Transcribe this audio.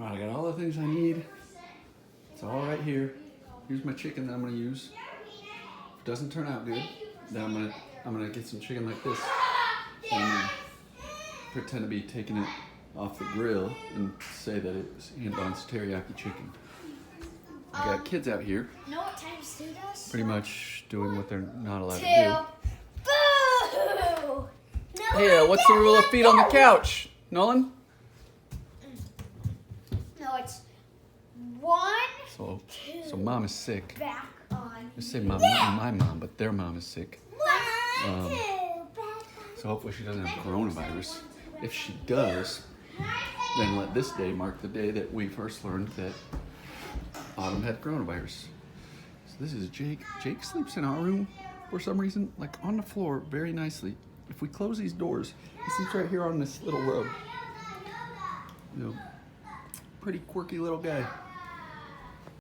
All right, I got all the things I need. It's all right here. Here's my chicken that I'm gonna use. If it doesn't turn out good, then I'm gonna get some chicken like this and pretend to be taking it off the grill and say that it was Aunt Dawn's teriyaki chicken. I got kids out here. Know what times two does? Pretty much doing what they're not allowed to do. Boo! No, Hey, what's the rule of feet on the couch? Nolan? No, it's 1, So mom is sick. back on. Just say mom, not my mom, but their mom is sick. 1, 2, So hopefully she doesn't have coronavirus. If she does, then let this day mark the day that we first learned that Autumn had coronavirus. So this is Jake. Jake sleeps in our room for some reason, like on the floor very nicely. If we close these doors, he sleeps right here on this little rug. You know, pretty quirky little guy.